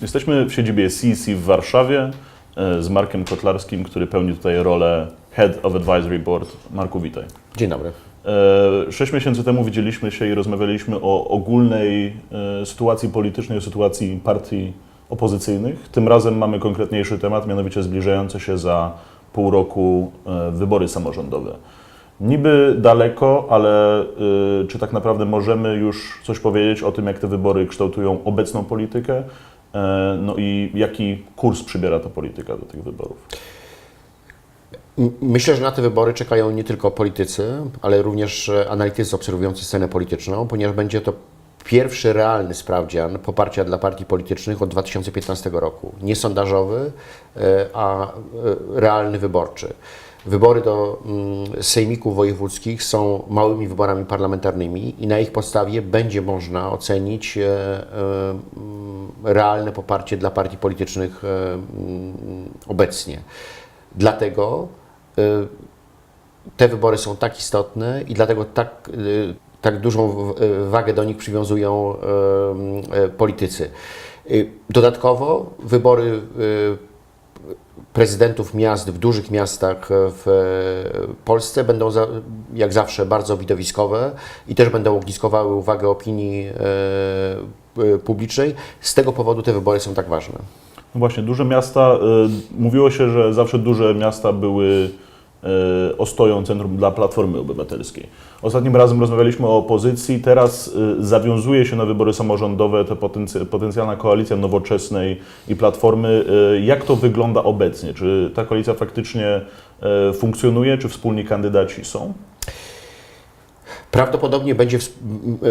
Jesteśmy w siedzibie CEC w Warszawie z Markiem Kotlarskim, który pełni tutaj rolę Head of Advisory Board. Marku, witaj. Dzień dobry. 6 miesięcy temu widzieliśmy się i rozmawialiśmy o ogólnej sytuacji politycznej, o sytuacji partii opozycyjnych. Tym razem mamy konkretniejszy temat, mianowicie zbliżające się za pół roku wybory samorządowe. Niby daleko, ale czy tak naprawdę możemy już coś powiedzieć o tym, jak te wybory kształtują obecną politykę? No i jaki kurs przybiera ta polityka do tych wyborów? Myślę, że na te wybory czekają nie tylko politycy, ale również analitycy obserwujący scenę polityczną, ponieważ będzie to pierwszy realny sprawdzian poparcia dla partii politycznych od 2015 roku. Nie sondażowy, a realny wyborczy. Wybory do sejmików wojewódzkich są małymi wyborami parlamentarnymi i na ich podstawie będzie można ocenić realne poparcie dla partii politycznych obecnie. Dlatego te wybory są tak istotne i dlatego tak dużą wagę do nich przywiązują politycy. Dodatkowo wybory prezydentów miast w dużych miastach w Polsce będą jak zawsze bardzo widowiskowe i też będą ogniskowały uwagę opinii publicznej. Z tego powodu te wybory są tak ważne. No właśnie, duże miasta, mówiło się, że zawsze duże miasta były ostoją centrum dla Platformy Obywatelskiej. Ostatnim razem rozmawialiśmy o opozycji, teraz zawiązuje się na wybory samorządowe ta potencjalna koalicja Nowoczesnej i Platformy. Jak to wygląda obecnie? Czy ta koalicja faktycznie funkcjonuje? Czy wspólni kandydaci są? Prawdopodobnie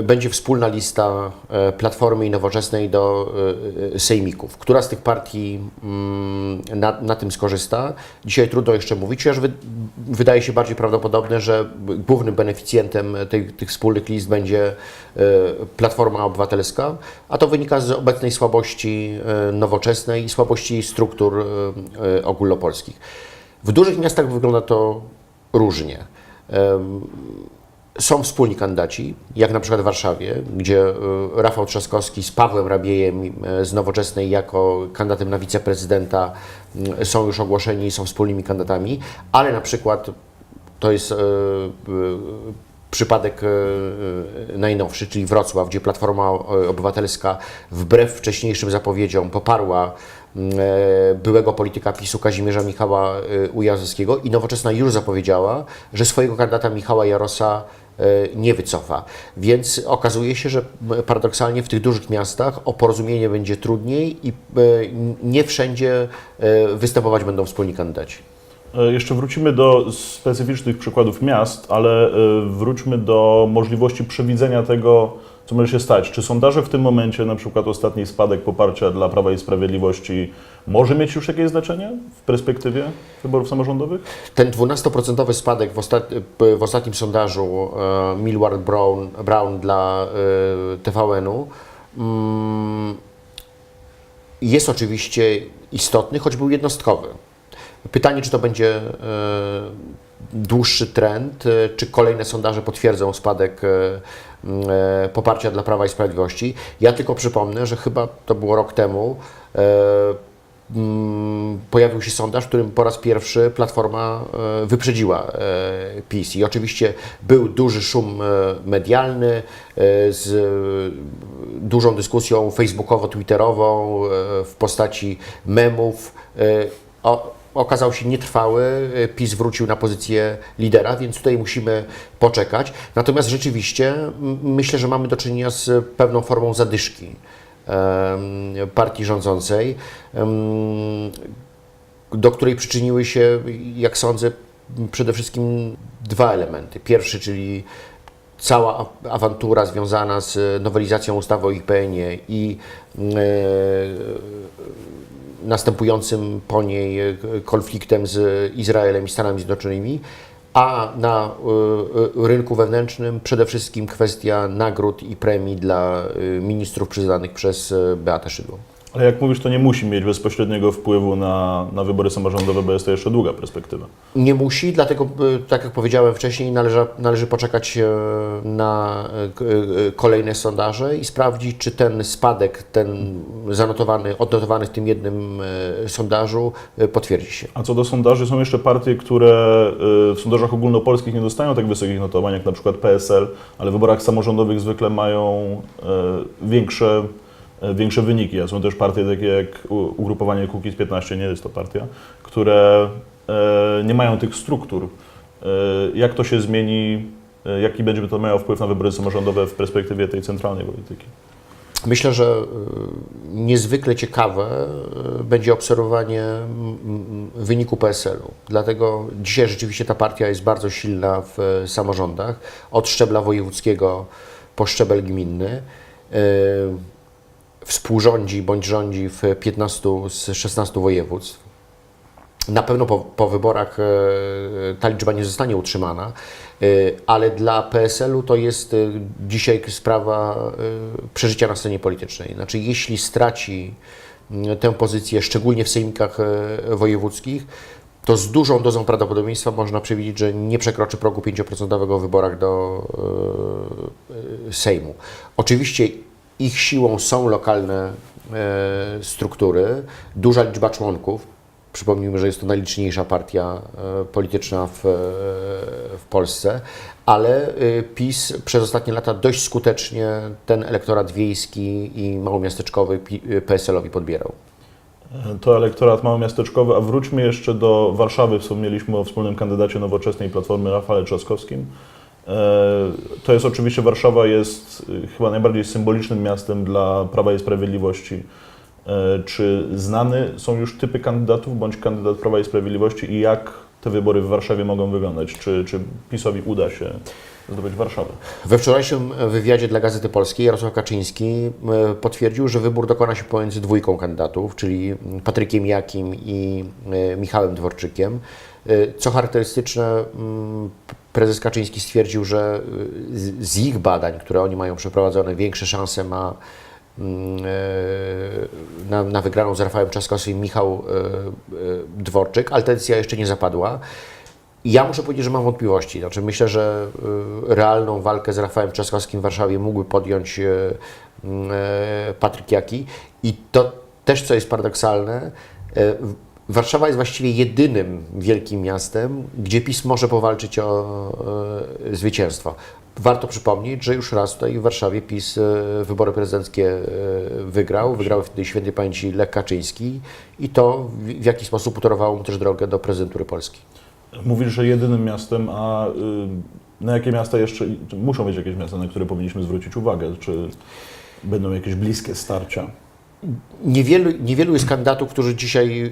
będzie wspólna lista Platformy i Nowoczesnej do sejmików. Która z tych partii na tym skorzysta? Dzisiaj trudno jeszcze mówić, chociaż wydaje się bardziej prawdopodobne, że głównym beneficjentem tych wspólnych list będzie Platforma Obywatelska, a to wynika z obecnej słabości Nowoczesnej i słabości struktur ogólnopolskich. W dużych miastach wygląda to różnie. Są wspólni kandydaci, jak na przykład w Warszawie, gdzie Rafał Trzaskowski z Pawłem Rabiejem z Nowoczesnej jako kandydatem na wiceprezydenta są już ogłoszeni i są wspólnymi kandydatami, ale na przykład to jest przypadek najnowszy, czyli Wrocław, gdzie Platforma Obywatelska wbrew wcześniejszym zapowiedziom poparła byłego polityka PiS-u Kazimierza Michała Ujazdowskiego i Nowoczesna już zapowiedziała, że swojego kandydata Michała Jarosa nie wycofa. Więc okazuje się, że paradoksalnie w tych dużych miastach o porozumienie będzie trudniej i nie wszędzie występować będą wspólni kandydaci. Jeszcze wrócimy do specyficznych przykładów miast, ale wróćmy do możliwości przewidzenia tego, co może się stać. Czy sondaże w tym momencie, na przykład ostatni spadek poparcia dla Prawa i Sprawiedliwości, może mieć już jakieś znaczenie w perspektywie wyborów samorządowych? Ten 12% spadek w ostatnim sondażu Millward Brown dla TVN-u jest oczywiście istotny, choć był jednostkowy. Pytanie, czy to będzie dłuższy trend, czy kolejne sondaże potwierdzą spadek poparcia dla Prawa i Sprawiedliwości. Ja tylko przypomnę, że chyba to było rok temu, pojawił się sondaż, w którym po raz pierwszy Platforma wyprzedziła PiS. I oczywiście był duży szum medialny z dużą dyskusją facebookowo-twitterową w postaci memów. Okazał się nietrwały, PiS wrócił na pozycję lidera, więc tutaj musimy poczekać. Natomiast rzeczywiście myślę, że mamy do czynienia z pewną formą zadyszki partii rządzącej, do której przyczyniły się, jak sądzę, przede wszystkim dwa elementy. Pierwszy, czyli cała awantura związana z nowelizacją ustawy o IPN-ie i następującym po niej konfliktem z Izraelem i Stanami Zjednoczonymi, a na rynku wewnętrznym przede wszystkim kwestia nagród i premii dla ministrów przyznanych przez Beatę Szydło. Ale jak mówisz, to nie musi mieć bezpośredniego wpływu na wybory samorządowe, bo jest to jeszcze długa perspektywa. Nie musi, dlatego, tak jak powiedziałem wcześniej, należy poczekać na kolejne sondaże i sprawdzić, czy ten spadek, ten odnotowany w tym jednym sondażu potwierdzi się. A co do sondaży, są jeszcze partie, które w sondażach ogólnopolskich nie dostają tak wysokich notowań, jak na przykład PSL, ale w wyborach samorządowych zwykle mają większe wyniki. A są też partie takie jak ugrupowanie Kukiz15, nie jest to partia, które nie mają tych struktur. Jak to się zmieni, jaki będzie to miało wpływ na wybory samorządowe w perspektywie tej centralnej polityki? Myślę, że niezwykle ciekawe będzie obserwowanie wyniku PSL-u. Dlatego dzisiaj rzeczywiście ta partia jest bardzo silna w samorządach, od szczebla wojewódzkiego po szczebel gminny. Współrządzi bądź rządzi w 15 z 16 województw. Na pewno po wyborach ta liczba nie zostanie utrzymana, ale dla PSL-u to jest dzisiaj sprawa przeżycia na scenie politycznej. Znaczy, jeśli straci tę pozycję, szczególnie w sejmikach wojewódzkich, to z dużą dozą prawdopodobieństwa można przewidzieć, że nie przekroczy progu 5% w wyborach do Sejmu. Oczywiście ich siłą są lokalne struktury, duża liczba członków. Przypomnijmy, że jest to najliczniejsza partia polityczna w Polsce, ale PiS przez ostatnie lata dość skutecznie ten elektorat wiejski i małomiasteczkowy PSL-owi podbierał. To elektorat małomiasteczkowy, a wróćmy jeszcze do Warszawy. Wspomnieliśmy o wspólnym kandydacie Nowoczesnej Platformy Rafale Trzaskowskim. To jest oczywiście, Warszawa jest chyba najbardziej symbolicznym miastem dla Prawa i Sprawiedliwości. Czy znane są już typy kandydatów bądź kandydat Prawa i Sprawiedliwości i jak te wybory w Warszawie mogą wyglądać? Czy PiS-owi uda się zdobyć Warszawę? We wczorajszym wywiadzie dla Gazety Polskiej Jarosław Kaczyński potwierdził, że wybór dokona się pomiędzy dwójką kandydatów, czyli Patrykiem Jakim i Michałem Dworczykiem. Co charakterystyczne, prezes Kaczyński stwierdził, że z ich badań, które oni mają przeprowadzone, większe szanse ma na wygraną z Rafałem Trzaskowskim Michał Dworczyk, ale ta decyzja jeszcze nie zapadła. Ja muszę powiedzieć, że mam wątpliwości. Znaczy, myślę, że realną walkę z Rafałem Trzaskowskim w Warszawie mógłby podjąć Patryk Jaki. I to też, co jest paradoksalne, Warszawa jest właściwie jedynym wielkim miastem, gdzie PiS może powalczyć o zwycięstwo. Warto przypomnieć, że już raz tutaj w Warszawie PiS wybory prezydenckie wygrał wtedy świętej pamięci Lech Kaczyński i to w jakiś sposób utorowało mu też drogę do prezydentury Polski. Mówisz, że jedynym miastem, a na jakie miasta jeszcze, muszą być jakieś miasta, na które powinniśmy zwrócić uwagę? Czy będą jakieś bliskie starcia? Niewielu jest kandydatów, którzy dzisiaj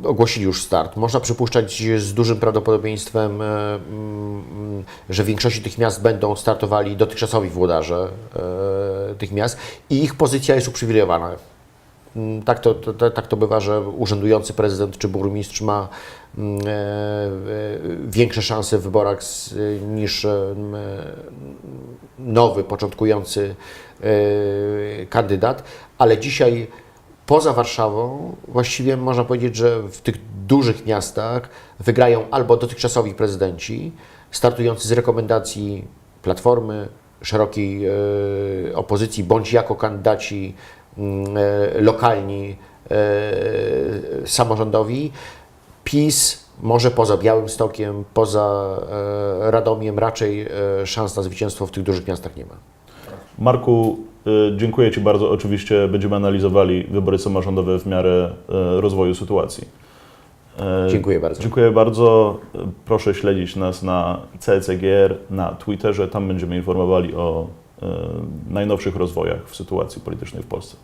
ogłosili już start. Można przypuszczać z dużym prawdopodobieństwem, że w większości tych miast będą startowali dotychczasowi włodarze tych miast i ich pozycja jest uprzywilejowana. Tak to bywa, że urzędujący prezydent czy burmistrz ma większe szanse w wyborach niż nowy, początkujący kandydat, ale dzisiaj poza Warszawą właściwie można powiedzieć, że w tych dużych miastach wygrają albo dotychczasowi prezydenci startujący z rekomendacji Platformy, szerokiej opozycji, bądź jako kandydaci lokalni, samorządowi. PiS może poza Białymstokiem, poza Radomiem raczej szans na zwycięstwo w tych dużych miastach nie ma. Marku, dziękuję Ci bardzo. Oczywiście będziemy analizowali wybory samorządowe w miarę rozwoju sytuacji. Dziękuję bardzo. Dziękuję bardzo. Proszę śledzić nas na CCGR, na Twitterze. Tam będziemy informowali o najnowszych rozwojach w sytuacji politycznej w Polsce.